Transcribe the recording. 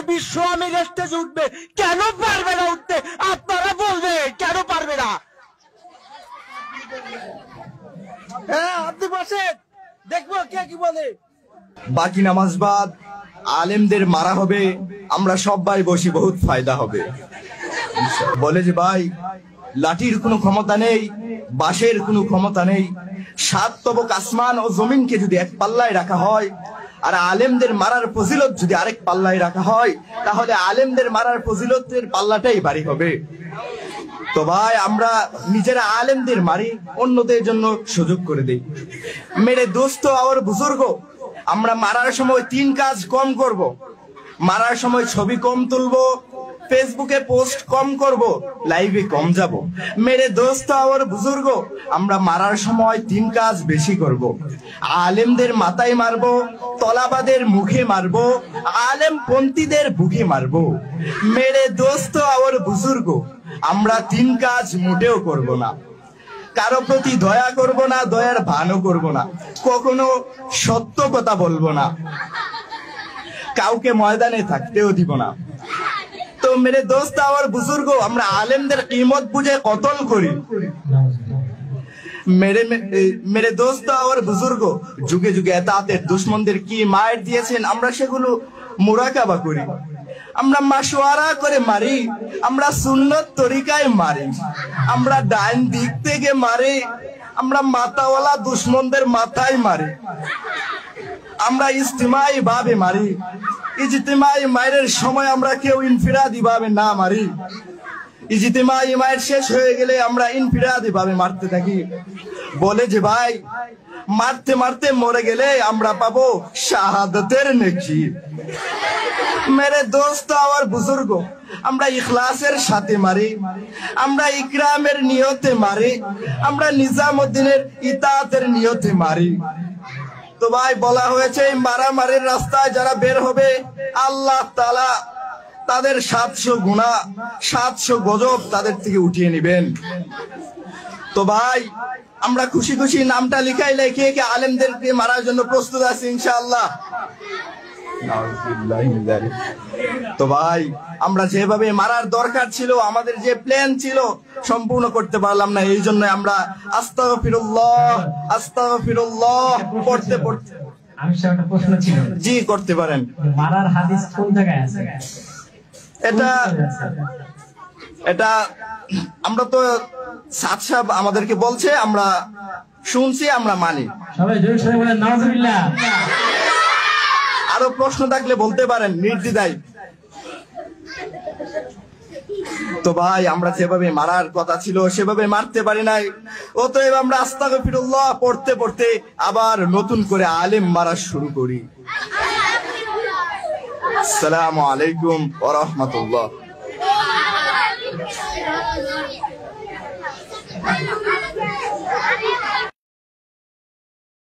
বিশ্ব আমির স্টেজে উঠবে, কেন পারবে না উঠতে? আপনারা বলবে কেন পারবে না? হ্যাঁ, আপনি বসেন, দেখবো কে কি বলে। বাকি নামাজ বাদ, আলেমদের মারা হবে, আমরা সবাই বসি, বহুত ফায়দা হবে। বলে যে ভাই, লাঠির কোনো ক্ষমতা নেই, বাঁশের কোনো ক্ষমতা নেই। সাত তবক আসমান ও জমিনকে যদি এক পাল্লায় রাখা হয়, আর আলেমদের মারার ফজিলত যদি আরেক পাল্লায় রাখা হয়, তাহলে আলেমদের মারার ফজিলতের পাল্লাটাই ভারী হবে। তো ভাই, আমরা নিজেরা আলেমদের মারি, অন্যদের জন্য সুযোগ করে দেই। মেরে দোস্ত আর বুজুর্গ, আমরা মারার সময় 3 কাজ কম করব। মারার সময় ছবি কম তুলবো, ফেসবুকে পোস্ট কম করব, লাইভে কম যাব। মেরে দোস্ত আর বুজুর্গ, আমরা মারার সময় 3 কাজ বেশি করব। আলেমদের মাথায় মারবো, তলাবাদের মুখে মারবো, আলেম পন্থীদের বুকে মারবো। মেরে দোস্ত আর বুজুর্গ, আমরা 3 কাজ মোটেও করব না। কারো প্রতি দয়া করব না, দয়ার ভানও করব না, কখনো সত্য কথা বলবো না, কাউকে ময়দানে থাকতেও দিব না। তো মেরে দোস্ত আর বুজুর্গ, আমরা আলেমদের কিমত বুঝে কতল করি। মেরে দোস্ত আর বুজুর্গ, যুগে যুগে এতাতের দুশ্মনদের কি মায়ের দিয়েছেন, আমরা সেগুলো মুরাকাবা করি। আমরা মাশওয়ারা করে মারি, আমরা সুন্নত তরিকায় মারি, আমরা ডাইন দিক থেকে মারি, আমরা মাথাওয়ালা দুশ্মনদের মাথায় মারি, আমরা ইজতিমাই ভাবে মারি। ইজতিমাই মায়ের সময় আমরা কেউ ইনফিরাদি ভাবে না মারি। ইজতিমাই মায়ের শেষ হয়ে গেলে আমরা ইনফিরাদি ভাবে মারতে থাকি। বলে যে ভাই, মারতে মারতে মরে গেলে আমরা পাবো শাহাদাতের নেকি। মেরে দোস্ত আর বুজুর্গ, আমরা ইখলাসের সাথে মারি, আমরা ইকরামের নিয়তে মারি, আমরা নিজামুদ্দিনের ইতাআতের নিয়তে মারি। তো ভাই, বলা হয়েছে এই মারামারির রাস্তায় যারা বের হবে, আল্লাহ তাআলা তাদের 700 গুনাহ, 700 গজব তাদের থেকে উঠিয়ে নেবেন। তো ভাই, আমরা খুশি খুশি নামটা লিখাইলে কে কে আলেমদেরকে মারার জন্য প্রস্তুত আছি ইনশাআল্লাহ? তো ভাই, আমরা যেভাবে মারার দরকার ছিল, আমাদের যে প্ল্যান ছিল, সম্পূর্ণ করতে পারলাম না। এই জন্য আমরা আস্তাগফিরুল্লাহ আস্তাগফিরুল্লাহ পড়তে পড়তে। আমি একটা প্রশ্ন ছিল। জি, করতে পারেন। মারার হাদিস কোন জায়গায় আছে? এটা আমরা তো সাদ সাহেব আমাদেরকে বলছে, আমরা শুনছি, আমরা মানি। সবাই জোরে সরে বলেন নাউজুবিল্লাহ। আরো প্রশ্ন থাকলে বলতে পারেন নির্দ্বিধায়। তো ভাই, আমরা যেভাবে মারার কথা ছিল সেভাবে মারতে পারি নাই, অতএব আমরা আস্তাগফিরুল্লাহ পড়তে পড়তে আবার নতুন করে আলেম মারা শুরু করি। আসসালামু আলাইকুম ওয়া রাহমাতুল্লাহ।